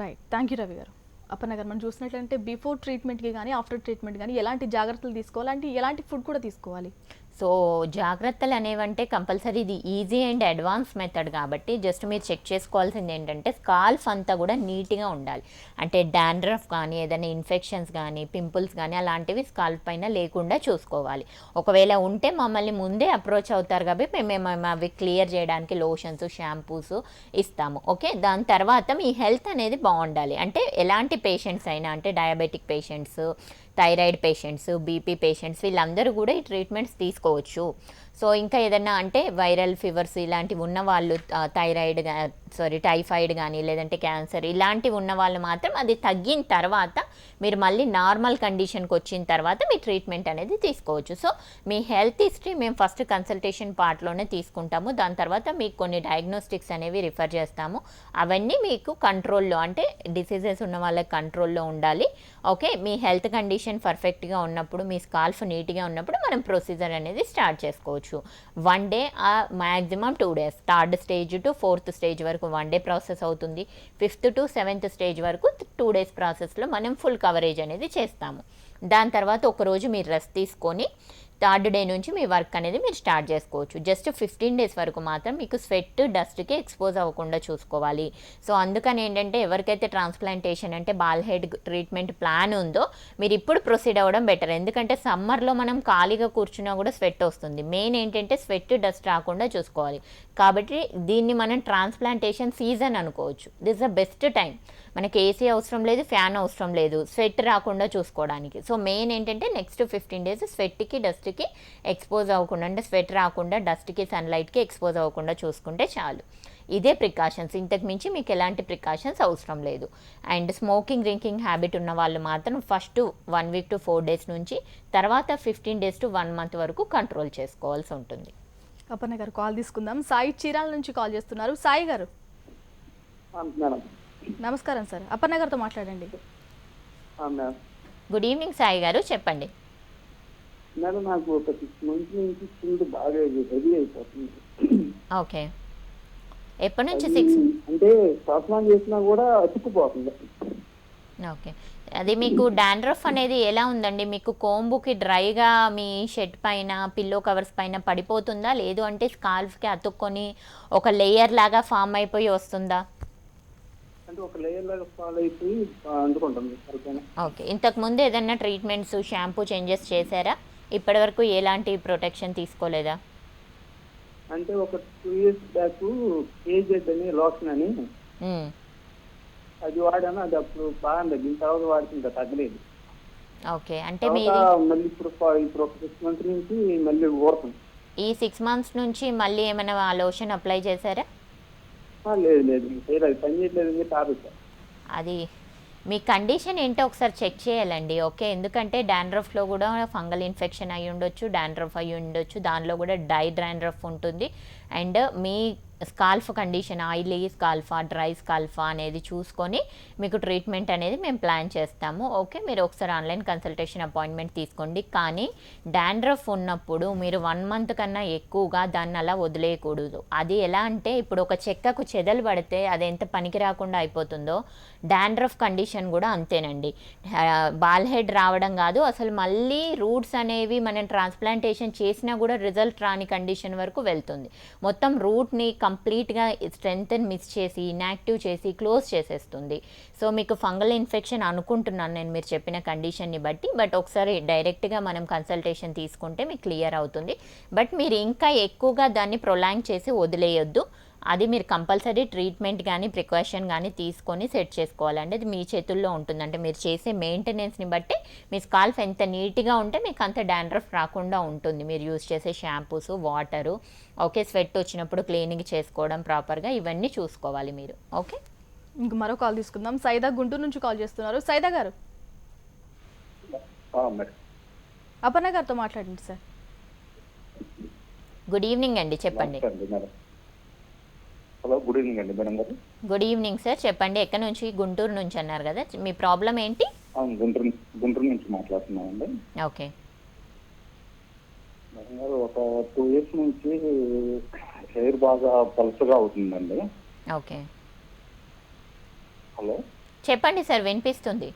రైట్, థ్యాంక్ యూ రవి గారు. అపర్ణ గారు మనం చూసినట్లయితే బిఫోర్ ట్రీట్మెంట్కి కానీ ఆఫ్టర్ ట్రీట్మెంట్ కానీ ఎలాంటి జాగ్రత్తలు తీసుకోవాలి అంటే ఎలాంటి ఫుడ్ కూడా తీసుకోవాలి? సో జాగ్రత్తలు అనేవంటే కంపల్సరీ ఇది ఈజీ అండ్ అడ్వాన్స్ మెథడ్ కాబట్టి జస్ట్ మీరు చెక్ చేసుకోవాల్సింది ఏంటంటే స్కాల్ఫ్ అంతా కూడా నీట్గా ఉండాలి. అంటే డాండ్రఫ్ కానీ ఏదైనా ఇన్ఫెక్షన్స్ కానీ పింపుల్స్ కానీ అలాంటివి స్కాల్ఫ్ పైన లేకుండా చూసుకోవాలి. ఒకవేళ ఉంటే మమ్మల్ని ముందే అప్రోచ్ అవుతారు కాబట్టి మేము అవి క్లియర్ చేయడానికి లోషన్స్, షాంపూస్ ఇస్తాము. ఓకే. దాని తర్వాత మీ హెల్త్ అనేది బాగుండాలి. అంటే ఎలాంటి పేషెంట్స్ అయినా అంటే diabetic patients, thyroid patients, BP patients వీళ్ళందరూ కూడా ఈ ట్రీట్మెంట్స్ తీసుకోవచ్చు. సో ఇంకా ఏదన్నా అంటే వైరల్ ఫీవర్స్ ఇలాంటివి ఉన్న వాళ్ళు టైఫాయిడ్ కానీ లేదంటే క్యాన్సర్ ఇలాంటివి ఉన్న వాళ్ళు మాత్రం అది తగ్గిన తర్వాత మీరు మళ్ళీ నార్మల్ కండిషన్కి వచ్చిన తర్వాత మీ ట్రీట్మెంట్ అనేది తీసుకోవచ్చు. సో మీ హెల్త్ హిస్టరీ మేము ఫస్ట్ కన్సల్టేషన్ పార్ట్లోనే తీసుకుంటాము. దాని తర్వాత మీకు కొన్ని డయాగ్నోస్టిక్స్ అనేవి రిఫర్ చేస్తాము. అవన్నీ మీకు కంట్రోల్లో అంటే డిసీజెస్ ఉన్న వాళ్ళకి కంట్రోల్లో ఉండాలి. ఓకే. మీ హెల్త్ కండిషన్ పర్ఫెక్ట్గా ఉన్నప్పుడు మీ స్కాల్ఫ్ నీట్గా ఉన్నప్పుడు మనం ప్రొసీజర్ అనేది స్టార్ట్ చేసుకోవచ్చు. 1 day maximum 2 days, 3rd stage to 4th stage వరకు 1 day ప్రాసెస్ అవుతుంది. 5th to 7th stage వరకు 2 days ప్రాసెస్లో మనం ఫుల్ కవరేజ్ అనేది చేస్తాము. దాని తర్వాత ఒకరోజు మీరు రెస్ట్ తీసుకొని 3rd day నుంచి మీ వర్క్ అనేది మీరు స్టార్ట్ చేసుకోవచ్చు. జస్ట్ 15 days వరకు మాత్రం మీకు స్వెట్, డస్ట్కి ఎక్స్పోజ్ అవ్వకుండా చూసుకోవాలి. సో అందుకని ఏంటంటే ఎవరికైతే ట్రాన్స్ప్లాంటేషన్ అంటే బాల్ హెడ్ ట్రీట్మెంట్ ప్లాన్ ఉందో మీరు ఇప్పుడు ప్రొసీడ్ అవ్వడం బెటర్. ఎందుకంటే సమ్మర్లో మనం ఖాళీగా కూర్చున్నా కూడా స్వెట్ వస్తుంది. మెయిన్ ఏంటంటే స్వెట్, డస్ట్ రాకుండా చూసుకోవాలి. కాబట్టి దీన్ని మనం ట్రాన్స్ప్లాంటేషన్ సీజన్ అనుకోవచ్చు. This the best time. మనకి ఏసీ అవసరం లేదు, ఫ్యాన్ అవసరం లేదు, స్వెట్ రాకుండా చూసుకోవడానికి. సో మెయిన్ ఏంటంటే నెక్స్ట్ 15 days స్వెట్కి, డస్ట్కి ఎక్స్పోజ్ అవ్వకుండా అంటే స్వెట్ రాకుండా డస్ట్కి, సన్లైట్కి ఎక్స్పోజ్ అవ్వకుండా చూసుకుంటే చాలు. ఇదే ప్రికాషన్స్, ఇంతకు మించి మీకు ఎలాంటి ప్రికాషన్స్ అవసరం లేదు. అండ్ స్మోకింగ్, డ్రింకింగ్ హ్యాబిట్ ఉన్న వాళ్ళు మాత్రం ఫస్ట్ 1 week to 4 days నుంచి తర్వాత 15 days to 1 month వరకు కంట్రోల్ చేసుకోవాల్సి ఉంటుంది. అపర్ణ గారు కాల్ తీసుకుందాం. సాయి చీరాల నుంచి కాల్ చేస్తున్నారు. సాయి గారు నమస్కారం సార్, అపర్ణ గారితో మాట్లాడండి. గుడ్ ఈవినింగ్ సాయి గారు, చెప్పండి. మేడం నాకు ఒక 6 months నుంచి చిండు బాగా హెవీ అయిపోతుంది. ఓకే. ఎప్పటి నుంచి 6 అంటే స్నానం చేసినా కూడా అతుక్కుపోతుంది. ఓకే. అది మీకు డాండ్రఫ్ అనేది ఎలా ఉందండి? మీకు కోంబుకి డ్రైగా మీ షెడ్ పైన, పిల్లో కవర్స్ పైన పడిపోతుందా, లేదు అంటే స్కాల్ఫ్కి అతుక్కొని ఒక లేయర్ లాగా ఫామ్ అయిపోయి వస్తుందా? అంటే ఒక లేయర్ లాగా ఫాల్ అయిపోయి అందుకుంటుంది. ఓకే. ఇంతకు ముందు ఏదైనా ట్రీట్మెంట్స్, షాంపూ చేంజెస్ చేశారా? ఇప్పటివరకు ఎలాంటి ప్రొటెక్షన్ తీసుకోలేదా? అంటే ఒక 2 years బ్యాక్ ఏజెడ్ అని లోషన్ అని అది వాడాను. అది అప్పుడు బాగా తగ్గిన తర్వాత వాడుతుంటే తగ్గలేదు. ఓకే. అంటే మీరు మళ్ళీ ఇప్పుడు ఒక 6 months నుంచి మళ్ళీ ఓడుతుంది. ఈ 6 months నుంచి మళ్ళీ ఏమైనా ఆ లోషన్ అప్లై చేశారా? లేదు, అది పని చేయట్లేదు. తాగుతా. అది మీ కండిషన్ ఏంటో ఒకసారి చెక్ చేయాలండి. ఓకే. ఎందుకంటే డాండ్రఫ్లో కూడా ఫంగల్ ఇన్ఫెక్షన్ అయి ఉండొచ్చు, డాండ్రఫ్ అయి ఉండొచ్చు, దానిలో కూడా డాండ్రఫ్ ఉంటుంది. అండ్ మీ స్కాల్ఫ్ కండిషన్ ఆయిలీ స్కాల్ఫా డ్రై స్కాల్ఫా అనేది చూసుకొని మీకు ట్రీట్మెంట్ అనేది మేము ప్లాన్ చేస్తాము. ఓకే, మీరు ఒకసారి ఆన్లైన్ కన్సల్టేషన్ అపాయింట్మెంట్ తీసుకోండి. కానీ డాండ్రఫ్ ఉన్నప్పుడు మీరు 1 మంత్ కన్నా ఎక్కువగా దాన్ని అలా వదిలేయకూడదు. అది ఎలా అంటే ఇప్పుడు ఒక చెక్కకు చెదలు పడితే అది ఎంత పనికి రాకుండా అయిపోతుందో డాండ్రఫ్ కండిషన్ కూడా అంతేనండి. బాల్ హెడ్ రావడం కాదు, అసలు మళ్ళీ రూట్స్ అనేవి మనం ట్రాన్స్ప్లాంటేషన్ చేసినా కూడా రిజల్ట్ రాని కండిషన్ వరకు వెళ్తుంది. మొత్తం రూట్ని కంప్లీట్గా స్ట్రెంగ్త్ మిస్ చేసి ఇన్యాక్టివ్ చేసి క్లోజ్ చేసేస్తుంది. సో మీకు ఫంగల్ ఇన్ఫెక్షన్ అనుకుంటున్నాను నేను మీరు చెప్పిన కండిషన్ని బట్టి. బట్ ఒకసారి డైరెక్ట్గా మనం కన్సల్టేషన్ తీసుకుంటే మీకు క్లియర్ అవుతుంది. బట్ మీరు ఇంకా ఎక్కువగా దాన్ని ప్రొలాంగ్ చేసి వదిలేయొద్దు. అది మీరు కంపల్సరీ ట్రీట్మెంట్ కానీ ప్రికాషన్ కానీ తీసుకొని సెట్ చేసుకోవాలండి. అది మీ చేతుల్లో ఉంటుంది. అంటే మీరు చేసే మెయింటెనెన్స్ని బట్టి మీ స్కాల్ఫ్ ఎంత నీట్గా ఉంటే మీకు అంత డాండ్రఫ్ రాకుండా ఉంటుంది. మీరు యూజ్ చేసే షాంపూస్, వాటరు, ఓకే, స్వెట్ వచ్చినప్పుడు క్లీనింగ్ చేసుకోవడం ప్రాపర్గా, ఇవన్నీ చూసుకోవాలి మీరు. ఓకే, ఇంక మరో కాల్ తీసుకుందాం. సైదా గుంటూరు నుంచి కాల్ చేస్తున్నారు. సైదా గారు, అపర్ణ గారితో మాట్లాడండి సార్. గుడ్ ఈవినింగ్ అండి, చెప్పండి. హలో, గుడ్ ఈవినింగ్ అండి మేడం గారు. గుడ్ ఈవినింగ్ సార్, చెప్పండి. ఎక్కడి నుంచి? గుంటూరు నుంచి అన్నారు కదా, మీ ప్రాబ్లం ఏంటి? గుంటూరు నుంచి మాట్లాడుతున్నామండి. ఓకే మేడం గారు, ఒక 2 years నుంచి హెయిర్ బాగా పలుచగా అవుతుందండి. ఓకే, హలో, చెప్పండి సార్, వినిపిస్తుంది.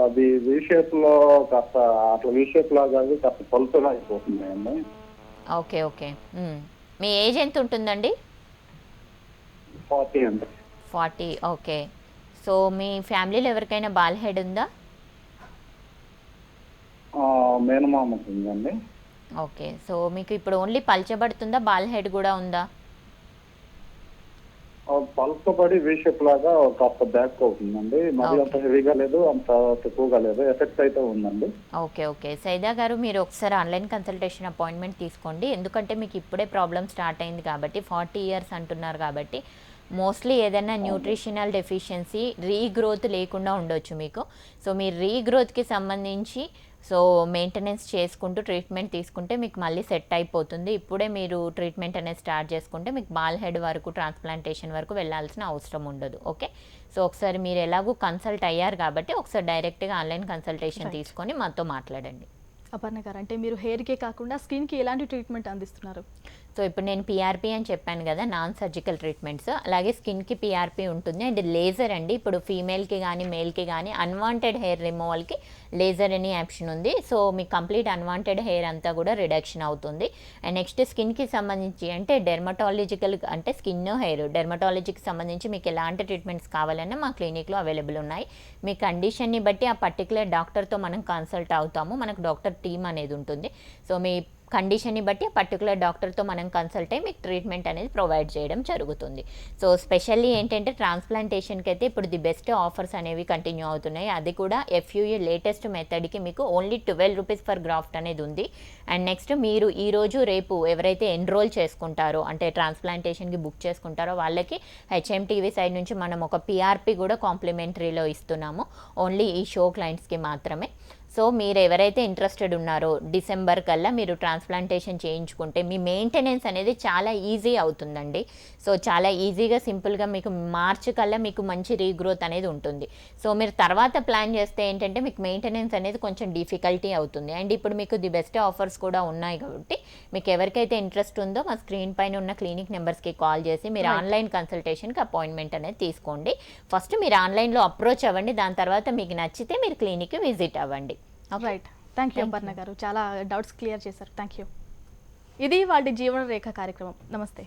అది వీ షేప్ లో కాస్త అట్లా వీ షేప్ లాగా కాస్త పలుచగా అయిపోతున్నాయండి. ఓకే ఓకే, మీ ఏజ్ ఎంత ఉంటుందండి? 40 అండి. 40. ఓకే, సో మీ ఫ్యామిలీలో ఎవరికైనా బాల్ హెడ్ ఉందా? మేనమామకు ఉందండి. ఓకే, సో మీకు ఇప్పుడు ఓన్లీ పల్చబడుతుందా, బాల్ హెడ్ కూడా ఉందా? పలుచబడి వీ షేప్ లాగా కాస్త బ్యాక్ అవుతుందండి. మరి అంత హెవీగా లేదు, అంత తక్కువగా లేదు, ఎఫెక్ట్ అయితే ఉందండి. ఓకే ఓకే, సైదా గారు, మీరు ఒకసారి ఆన్లైన్ కన్సల్టేషన్ అపాయింట్మెంట్ తీసుకోండి. ఎందుకంటే మీకు ఇప్పుడే ప్రాబ్లం స్టార్ట్ అయింది కాబట్టి, 40 years అంటున్నారు కాబట్టి మోస్ట్లీ ఏదైనా న్యూట్రిషనల్ డెఫిషియన్సీ, రీగ్రోత్ లేకుండా ఉండొచ్చు మీకు. సో మీరు రీగ్రోత్కి సంబంధించి మెయింటెనెన్స్ చేసుకుంటూ ట్రీట్మెంట్ తీసుకుంటే మీకు మళ్ళీ సెట్ అయిపోతుంది. ఇప్పుడే మీరు ట్రీట్మెంట్ అనేది స్టార్ట్ చేసుకుంటే మీకు బాల్ హెడ్ వరకు, ట్రాన్స్ప్లాంటేషన్ వరకు వెళ్ళాల్సిన అవసరం ఉండదు. ఓకే, సో ఒకసారి మీరు ఎలాగూ కన్సల్ట్ అయ్యారు కాబట్టి ఒకసారి డైరెక్ట్గా ఆన్లైన్ కన్సల్టేషన్ తీసుకొని మాతో మాట్లాడండి. అపర్ణ గారు, అంటే మీరు హెయిర్కే కాకుండా స్కిన్కి ఎలాంటి ట్రీట్మెంట్ అందిస్తున్నారు? సో ఇప్పుడు నేను పిఆర్పి అని చెప్పాను కదా, నాన్ సర్జికల్ ట్రీట్మెంట్స్. అలాగే స్కిన్కి పిఆర్పి ఉంటుంది అండ్ లేజర్ అండి. ఇప్పుడు ఫీమేల్కి కానీ మేల్కి కానీ అన్వాంటెడ్ హెయిర్ రిమూవల్కి లేజర్ అనే ఆప్షన్ ఉంది. సో మీ కంప్లీట్ అన్వాంటెడ్ హెయిర్ అంతా కూడా రిడక్షన్ అవుతుంది. అండ్ నెక్స్ట్ స్కిన్కి సంబంధించి అంటే డెర్మటాలజికల్, అంటే స్కిన్ హెయిర్ డెర్మటాలజీకి సంబంధించి మీకు ఎలాంటి ట్రీట్మెంట్స్ కావాలన్నా మా క్లినిక్లో అవైలబుల్ ఉన్నాయి. మీ కండిషన్ని బట్టి ఆ పర్టికులర్ డాక్టర్తో మనం కన్సల్ట్ అవుతాము. మనకు డాక్టర్ టీమ్ అనేది ఉంటుంది. సో మీ కండిషన్ని బట్టి పర్టికులర్ డాక్టర్తో మనం కన్సల్ట్ అయ్యి మీకు ట్రీట్మెంట్ అనేది ప్రొవైడ్ చేయడం జరుగుతుంది. సో స్పెషల్లీ ఏంటంటే ట్రాన్స్ప్లాంటేషన్కి అయితే ఇప్పుడు ది బెస్ట్ ఆఫర్స్ అనేవి కంటిన్యూ అవుతున్నాయి. అది కూడా FUA లేటెస్ట్ మెథడ్కి మీకు ఓన్లీ 12 rupees ఫర్ గ్రాఫ్ట్ అనేది ఉంది. అండ్ నెక్స్ట్ మీరు ఈరోజు రేపు ఎవరైతే ఎన్రోల్ చేసుకుంటారో, అంటే ట్రాన్స్ప్లాంటేషన్కి బుక్ చేసుకుంటారో వాళ్ళకి HMTV సైడ్ నుంచి మనం ఒక PRP కూడా కాంప్లిమెంటరీలో ఇస్తున్నాము, ఓన్లీ ఈ షో క్లయింట్స్కి మాత్రమే. సో మీరు ఎవరైతే ఇంట్రెస్టెడ్ ఉన్నారో డిసెంబర్ కల్లా మీరు ట్రాన్స్ప్లాంటేషన్ చేయించుకుంటే మీ మెయింటెనెన్స్ అనేది చాలా ఈజీ అవుతుందండి. సో చాలా ఈజీగా సింపుల్గా మీకు మార్చ్ కల్లా మీకు మంచి రీగ్రోత్ అనేది ఉంటుంది. సో మీరు తర్వాత ప్లాన్ చేస్తే ఏంటంటే మీకు మెయింటెనెన్స్ అనేది కొంచెం డిఫికల్టీ అవుతుంది. అండ్ ఇప్పుడు మీకు ది బెస్ట్ ఆఫర్స్ కూడా ఉన్నాయి కాబట్టి మీకు ఎవరికైతే ఇంట్రెస్ట్ ఉందో మా స్క్రీన్ పైన ఉన్న క్లినిక్ నెంబర్స్కి కాల్ చేసి మీరు ఆన్లైన్ కన్సల్టేషన్కి అపాయింట్మెంట్ అనేది తీసుకోండి. ఫస్ట్ మీరు ఆన్లైన్లో అప్రోచ్ అవ్వండి, దాని తర్వాత మీకు నచ్చితే మీరు క్లినిక్కి విజిట్ అవ్వండి. రైట్, థ్యాంక్ యూ అపర్ణ గారు, చాలా డౌట్స్ క్లియర్ చేశారు. Thank you. ఇది వాళ్ళ జీవన రేఖ కార్యక్రమం. నమస్తే.